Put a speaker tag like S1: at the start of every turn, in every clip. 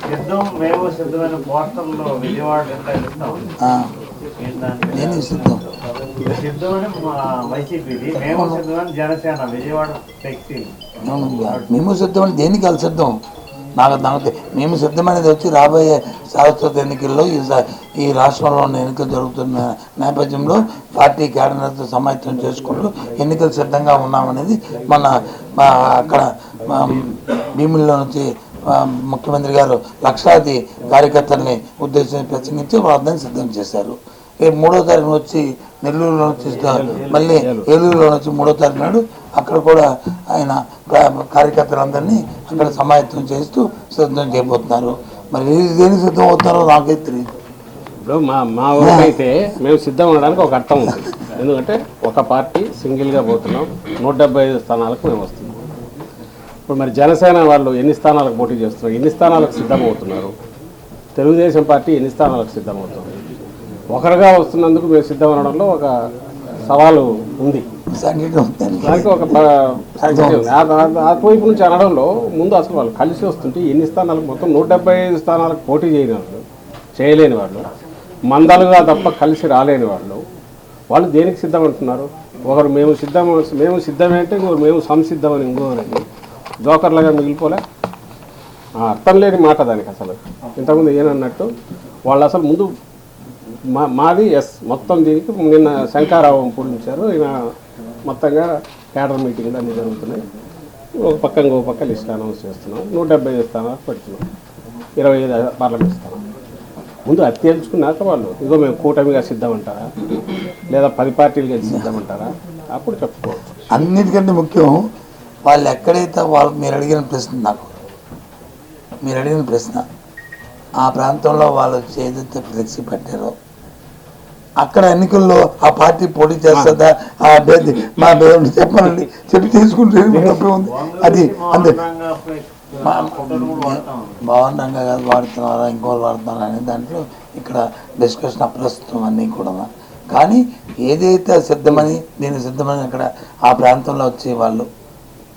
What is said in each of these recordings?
S1: నేను సిద్ధం మేము సిద్ధం అని దేనికి వాళ్ళు సిద్ధం నాకు మేము సిద్ధమనేది వచ్చి రాబోయే శాశ్వత ఎన్నికల్లో ఈ రాష్ట్రంలో ఉన్న ఎన్నికలు జరుగుతున్న నేపథ్యంలో పార్టీ క్యాడర్తో సమాయత్తం చేసుకుంటూ ఎన్నికలు సిద్ధంగా ఉన్నామనేది మన అక్కడ భీముల్లో నుంచి ముఖ్యమంత్రి గారు లక్షలాది కార్యకర్తల్ని ఉద్దేశించి ప్రసంగించి వాళ్ళందరినీ సిద్ధం చేశారు. రేపు 3వ తారీఖున వచ్చి నెల్లూరులో నుంచి మళ్ళీ ఏలూరులో నుంచి 3వ తారీఖు నాడు అక్కడ కూడా ఆయన కార్యకర్తలందరినీ అక్కడ సమాయత్తం చేస్తూ సిద్ధం చేయబోతున్నారు. మరి దేనికి సిద్ధం అవుతారో నాకైతే తెలియదు.
S2: ఇప్పుడు మా ఊరికైతే మేము సిద్ధం ఉండడానికి ఒక అర్థం ఉంది. ఎందుకంటే ఒక పార్టీ సింగిల్గా పోతున్నాం, 175 స్థానాలకు మేము వస్తున్నాం. ఇప్పుడు మరి జనసేన వాళ్ళు ఎన్ని స్థానాలకు పోటీ చేస్తున్నారు, ఎన్ని స్థానాలకు సిద్ధమవుతున్నారు, తెలుగుదేశం పార్టీ ఎన్ని స్థానాలకు సిద్ధమవుతుంది? ఒకరుగా వస్తున్నందుకు మేము సిద్ధం అనడంలో ఒక సవాలు ఉంది. దానికి ఒక అటువైపు నుంచి అనడంలో ముందు అసలు వాళ్ళు కలిసి వస్తుంటే ఎన్ని స్థానాలకు మొత్తం 175 స్థానాలకు పోటీ చేయలేని వాళ్ళు, మందలుగా తప్ప కలిసి రాలేని వాళ్ళు దేనికి సిద్ధం అంటున్నారు? ఒకరు మేము సిద్ధమేంటే ఇంకొకరు మేము సంసిద్ధమని ఇంకోరని జోకర్లుగా మిగిలిపోలే. అర్థం లేని మాట దానికి. అసలు ఇంతకుముందు ఏనన్నట్టు వాళ్ళు అసలు ముందు మాది మొత్తం దీనికి నిన్న శంకారావం పూరించారు. ఈయన మొత్తంగా క్యాడర్ మీటింగ్లు అన్నీ జరుగుతున్నాయి. ఒక పక్క లిస్ట్ అనౌన్స్ చేస్తున్నాం. 175 స్థానాలకు పెడుతున్నాం, 25 పార్లమెంట్ స్థానాలు. ముందు అది తేల్చుకున్నాక వాళ్ళు ఇదిగో మేము కూటమిగా సిద్ధమంటారా లేదా 10 పార్టీలుగా సిద్ధమంటారా అప్పుడు చెప్పుకోవచ్చు.
S1: అన్నిటికంటే ముఖ్యం వాళ్ళు ఎక్కడైతే మీరు అడిగిన ప్రశ్న ఆ ప్రాంతంలో వాళ్ళు ఏదైతే ఫ్లెక్సీ పెట్టారో అక్కడ ఎన్నికల్లో ఆ పార్టీ పోటీ చేస్తుందా ఆ అభ్యర్థి మా దేవుడిని చెప్పానండి చెప్పి తీసుకుంటే తప్పే ఉంది. అది అంతే. భవనంగా కాదు వాడుతున్నారా ఇంకోళ్ళు వాడుతున్నారా అనే దాంట్లో ఇక్కడ డిస్కషన్ అప్రస్తుతం అన్నీ కూడా. కానీ ఏదైతే సిద్ధమని అక్కడ ఆ ప్రాంతంలో వచ్చి వాళ్ళు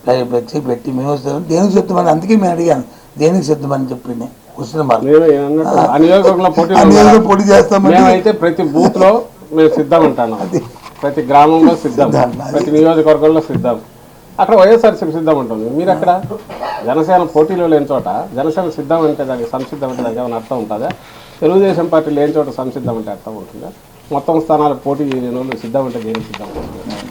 S1: ఫ్లెక్సీ పెట్టి మేము దేనికి సిద్ధమని, అందుకే మేము అడిగాను దేనికి సిద్ధమని చెప్పి
S2: పోటీ చేస్తామైతే ప్రతి బూత్ లో మేము సిద్ధం అంటాను, ప్రతి గ్రామంలో సిద్ధం, ప్రతి నియోజకవర్గంలో సిద్ధం. అక్కడ వైఎస్ఆర్సీపీ సిద్ధం ఉంటుంది. మీరు అక్కడ జనసేన పోటీలో లేని చోట జనసేన సిద్ధం అంటే దానికి సంసిద్ధం అంటే దానికి ఏమైనా అర్థం ఉంటుందా? తెలుగుదేశం పార్టీ లేని చోట సంసిద్ధం అంటే అర్థం ఉంటుందా? మొత్తం స్థానాలకు పోటీ చేయని వాళ్ళు సిద్ధం అంటే దేనికి సిద్ధం ఉంటుంది?